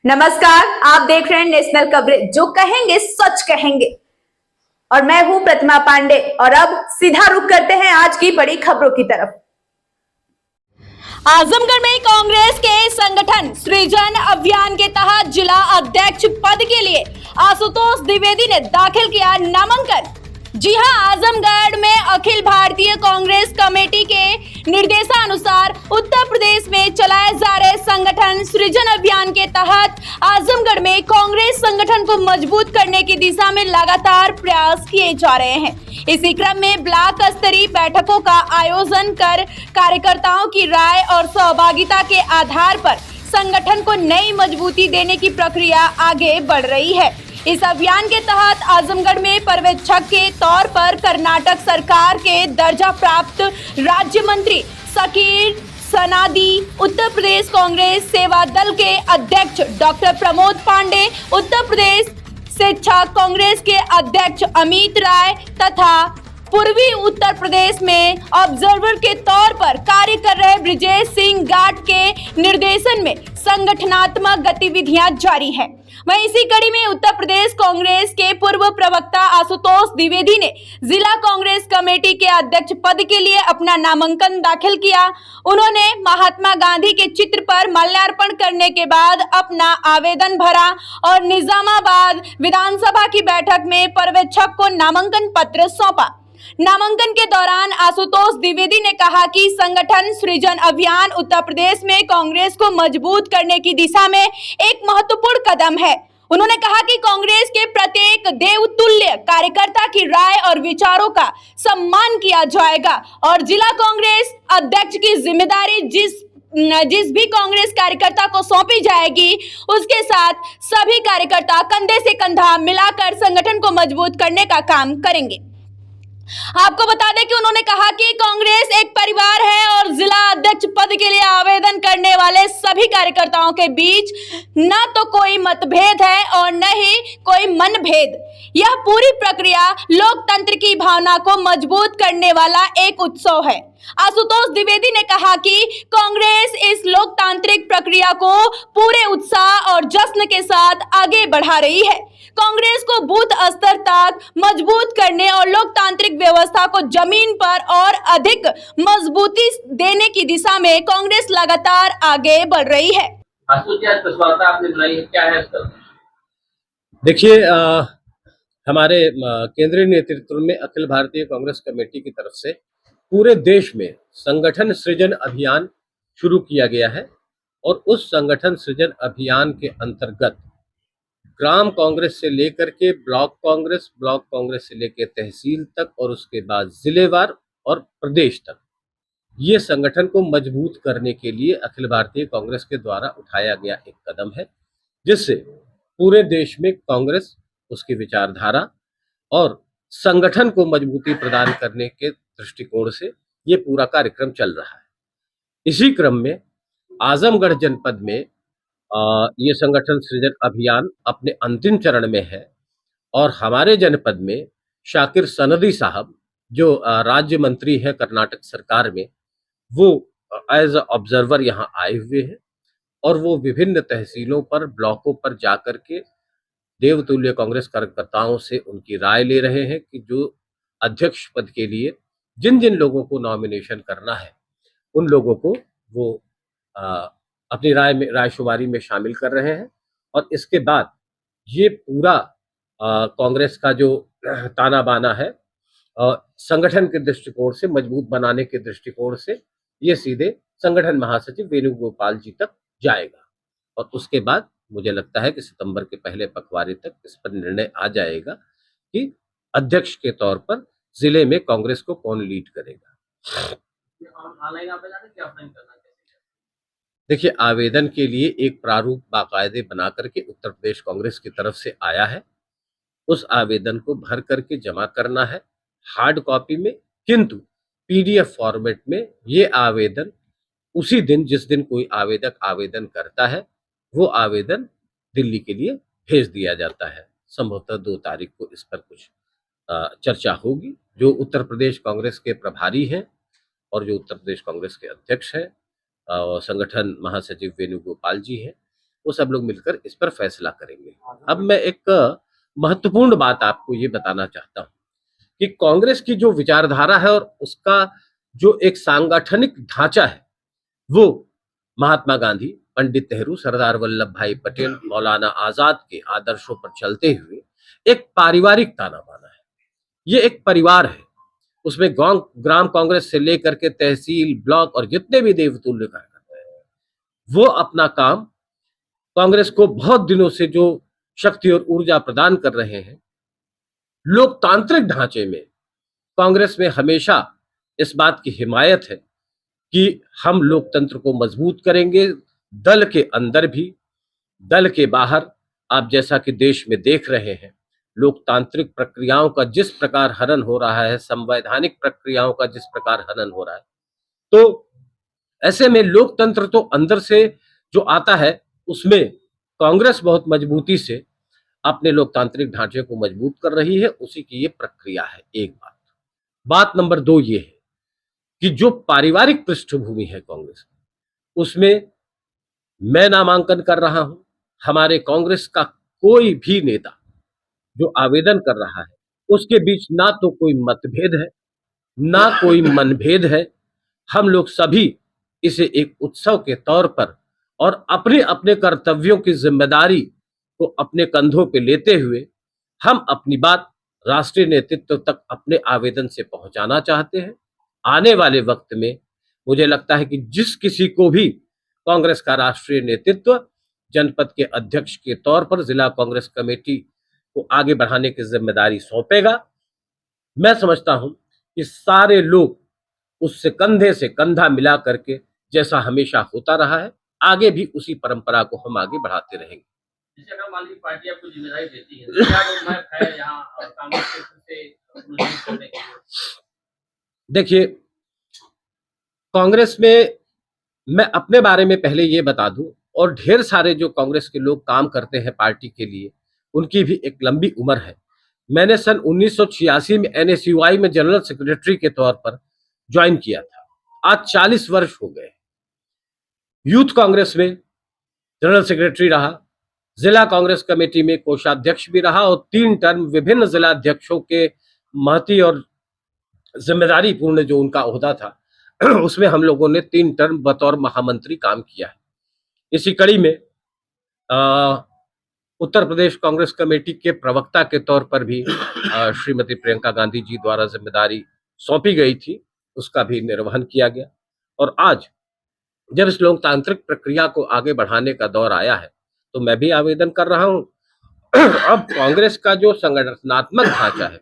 नमस्कार, आप देख रहे हैं नेशनल कवरेज, जो कहेंगे सच कहेंगे। और मैं हूं प्रतिमा पांडे। और अब सीधा रुख करते हैं आज की बड़ी खबरों की तरफ। आजमगढ़ में कांग्रेस के संगठन सृजन अभियान के तहत जिला अध्यक्ष पद के लिए आशुतोष द्विवेदी ने दाखिल किया नामांकन। जी हां, आजमगढ़ में अखिल भारतीय कांग्रेस कमेटी के निर्देशानुसार उत्तर प्रदेश में चलाए जा रहे संगठन सृजन अभियान के तहत आजमगढ़ में कांग्रेस संगठन को मजबूत करने की दिशा में लगातार प्रयास किए जा रहे हैं। इसी क्रम में ब्लॉक स्तरीय बैठकों का आयोजन कर कार्यकर्ताओं की राय और सहभागिता के आधार पर संगठन को नई मजबूती देने की प्रक्रिया आगे बढ़ रही है। इस अभियान के तहत आजमगढ़ में पर्यवेक्षक के तौर पर कर्नाटक सरकार के दर्जा प्राप्त राज्य मंत्री शकीर सनादी, उत्तर प्रदेश कांग्रेस सेवा दल के अध्यक्ष डॉक्टर प्रमोद पांडे, उत्तर प्रदेश शिक्षक कांग्रेस के अध्यक्ष अमित राय तथा पूर्वी उत्तर प्रदेश में ऑब्जर्वर के तौर पर कार्य कर रहे ब्रिजेश सिंह गाट के निर्देशन में संगठनात्मक गतिविधियां जारी है। वहीं इसी कड़ी में उत्तर प्रदेश कांग्रेस के पूर्व प्रवक्ता आशुतोष द्विवेदी ने जिला कांग्रेस कमेटी के अध्यक्ष पद के लिए अपना नामांकन दाखिल किया। उन्होंने महात्मा गांधी के चित्र पर माल्यार्पण करने के बाद अपना आवेदन भरा और निजामाबाद विधानसभा की बैठक में पर्यवेक्षक को नामांकन पत्र सौंपा। नामांकन के दौरान आशुतोष द्विवेदी ने कहा कि संगठन सृजन अभियान उत्तर प्रदेश में कांग्रेस को मजबूत करने की दिशा में एक महत्वपूर्ण कदम है। उन्होंने कहा कि कांग्रेस के प्रत्येक देवतुल्य कार्यकर्ता की राय और विचारों का सम्मान किया जाएगा और जिला कांग्रेस अध्यक्ष की जिम्मेदारी जिस भी कांग्रेस कार्यकर्ता को सौंपी जाएगी, उसके साथ सभी कार्यकर्ता कंधे से कंधा मिलाकर संगठन को मजबूत करने का काम करेंगे। आपको बता दें कि उन्होंने कहा कि कांग्रेस एक परिवार है और जिला अध्यक्ष पद के लिए आवेदन करने वाले सभी कार्यकर्ताओं के बीच न तो कोई मतभेद है और न ही कोई मनभेद। यह पूरी प्रक्रिया लोकतंत्र की भावना को मजबूत करने वाला एक उत्सव है। आशुतोष द्विवेदी ने कहा कि कांग्रेस इस लोकतांत्रिक प्रक्रिया को पूरे उत्साह और जश्न के साथ आगे बढ़ा रही है। कांग्रेस को बूथ स्तर तक मजबूत करने और लोकतांत्रिक व्यवस्था को जमीन पर और अधिक मजबूती देने की दिशा में कांग्रेस लगातार आगे बढ़ रही है। आपने बनाई है, क्या है इसका? देखिए, हमारे केंद्रीय नेतृत्व में अखिल भारतीय कांग्रेस कमेटी की तरफ से पूरे देश में संगठन सृजन अभियान शुरू किया गया है और उस संगठन सृजन अभियान के अंतर्गत ग्राम कांग्रेस से लेकर के ब्लॉक कांग्रेस से लेकर तहसील तक और उसके बाद जिलेवार और प्रदेश तक ये संगठन को मजबूत करने के लिए अखिल भारतीय कांग्रेस के द्वारा उठाया गया एक कदम है, जिससे पूरे देश में कांग्रेस, उसकी विचारधारा और संगठन को मजबूती प्रदान करने के दृष्टिकोण से ये पूरा कार्यक्रम चल रहा है। इसी क्रम में आजमगढ़ जनपद में ये संगठन सृजन अभियान अपने अंतिम चरण में है और हमारे जनपद में शाकिर सनदी साहब, जो राज्य मंत्री हैं कर्नाटक सरकार में, वो एज ऑब्जर्वर यहाँ आए हुए हैं और वो विभिन्न तहसीलों पर, ब्लॉकों पर जाकर के देवतुल्य कांग्रेस कार्यकर्ताओं से उनकी राय ले रहे हैं कि जो अध्यक्ष पद के लिए जिन जिन लोगों को नॉमिनेशन करना है उन लोगों को वो अपनी रायशुमारी में शामिल कर रहे हैं। और इसके बाद ये पूरा कांग्रेस का जो ताना बाना है संगठन के दृष्टिकोण से मजबूत बनाने के दृष्टिकोण से ये सीधे संगठन महासचिव वेणुगोपाल जी तक जाएगा और उसके बाद मुझे लगता है कि सितंबर के पहले पखवाड़े तक इस पर निर्णय आ जाएगा कि अध्यक्ष के तौर पर जिले में कांग्रेस को कौन लीड करेगा। देखिए, आवेदन के लिए एक प्रारूप बाकायदे बना करके उत्तर प्रदेश कांग्रेस की तरफ से आया है। उस आवेदन को भर करके जमा करना है हार्ड कॉपी में, किंतु पीडीएफ फॉर्मेट में ये आवेदन उसी दिन, जिस दिन कोई आवेदक आवेदन करता है, वो आवेदन दिल्ली के लिए भेज दिया जाता है। संभवतः 2 तारीख को इस पर कुछ चर्चा होगी। जो उत्तर प्रदेश कांग्रेस के प्रभारी हैं और जो उत्तर प्रदेश कांग्रेस के अध्यक्ष हैं संगठन महासचिव वेणुगोपाल जी हैं, वो सब लोग मिलकर इस पर फैसला करेंगे। अब मैं एक महत्वपूर्ण बात आपको ये बताना चाहता हूँ कि कांग्रेस की जो विचारधारा है और उसका जो एक सांगठनिक ढांचा है, वो महात्मा गांधी, पंडित नेहरू, सरदार वल्लभ भाई पटेल, मौलाना आजाद के आदर्शों पर चलते हुए एक पारिवारिक ताना बाना है। ये एक परिवार है, उसमें गांव ग्राम कांग्रेस से लेकर के तहसील, ब्लॉक और जितने भी देवतुल्य कार्यकर्ता हैं, वो अपना काम कांग्रेस को बहुत दिनों से जो शक्ति और ऊर्जा प्रदान कर रहे हैं। लोकतांत्रिक ढांचे में कांग्रेस में हमेशा इस बात की हिमायत है कि हम लोकतंत्र को मजबूत करेंगे, दल के अंदर भी, दल के बाहर। आप जैसा कि देश में देख रहे हैं, लोकतांत्रिक प्रक्रियाओं का जिस प्रकार हनन हो रहा है, संवैधानिक प्रक्रियाओं का जिस प्रकार हनन हो रहा है, तो ऐसे में लोकतंत्र तो अंदर से जो आता है, उसमें कांग्रेस बहुत मजबूती से अपने लोकतांत्रिक ढांचे को मजबूत कर रही है। उसी की ये प्रक्रिया है। एक बात नंबर 2 ये है कि जो पारिवारिक पृष्ठभूमि है कांग्रेस की, उसमें मैं नामांकन कर रहा हूं। हमारे कांग्रेस का कोई भी नेता जो आवेदन कर रहा है, उसके बीच ना तो कोई मतभेद है, ना कोई मनभेद है। हम लोग सभी इसे एक उत्सव के तौर पर और अपने अपने कर्तव्यों की जिम्मेदारी को अपने कंधों पे लेते हुए हम अपनी बात राष्ट्रीय नेतृत्व तक अपने आवेदन से पहुंचाना चाहते हैं। आने वाले वक्त में मुझे लगता है कि जिस किसी को भी कांग्रेस का राष्ट्रीय नेतृत्व जनपद के अध्यक्ष के तौर पर जिला कांग्रेस कमेटी को आगे बढ़ाने की जिम्मेदारी सौंपेगा, मैं समझता हूं कि सारे लोग उससे कंधे से कंधा मिला करके, जैसा हमेशा होता रहा है, आगे भी उसी परंपरा को हम आगे बढ़ाते रहेंगे। जैसे अगर मान लीजिए पार्टी आपको जिम्मेदारी देती है, तो क्या रोडमैप है यहाँ कांग्रेस के से प्रोजेक्ट करने के लिए? देखिए, कांग्रेस में मैं अपने बारे में पहले ये बता दूं, और ढेर सारे जो कांग्रेस के लोग काम करते हैं पार्टी के लिए, उनकी भी एक लंबी उम्र है। मैंने सन 1986 में NSUI में जनरल सेक्रेटरी के तौर पर ज्वाइन किया था। आज 40 वर्ष हो गए। यूथ कांग्रेस में जनरल सेक्रेटरी रहा, जिला कांग्रेस कमेटी में कोषाध्यक्ष भी रहा और 3 टर्म विभिन्न जिला अध्यक्षों के महती और जिम्मेदारी पूर्ण जो उनका ओहदा था, उसमें हम लोगों ने 3 टर्म बतौर महामंत्री काम किया है। इसी कड़ी में उत्तर प्रदेश कांग्रेस कमेटी के प्रवक्ता के तौर पर भी श्रीमती प्रियंका गांधी जी द्वारा जिम्मेदारी सौंपी गई थी, उसका भी निर्वहन किया गया। और आज जब इस लोकतांत्रिक प्रक्रिया को आगे बढ़ाने का दौर आया है, तो मैं भी आवेदन कर रहा हूं। अब कांग्रेस का जो संगठनात्मक ढांचा है,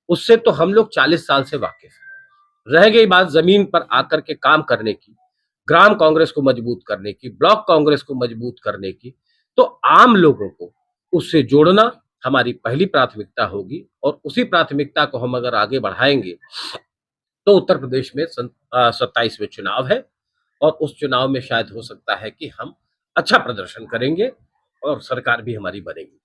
उससे तो हम लोग 40 साल से वाकिफ हैं। रह गई बात जमीन पर आकर के काम करने की, ग्राम कांग्रेस को मजबूत करने की, ब्लॉक कांग्रेस को मजबूत करने की, तो आम लोगों को उससे जोड़ना हमारी पहली प्राथमिकता होगी। और उसी प्राथमिकता को हम अगर आगे बढ़ाएंगे, तो उत्तर प्रदेश में 27वें चुनाव है और उस चुनाव में शायद हो सकता है कि हम अच्छा प्रदर्शन करेंगे और सरकार भी हमारी बनेगी।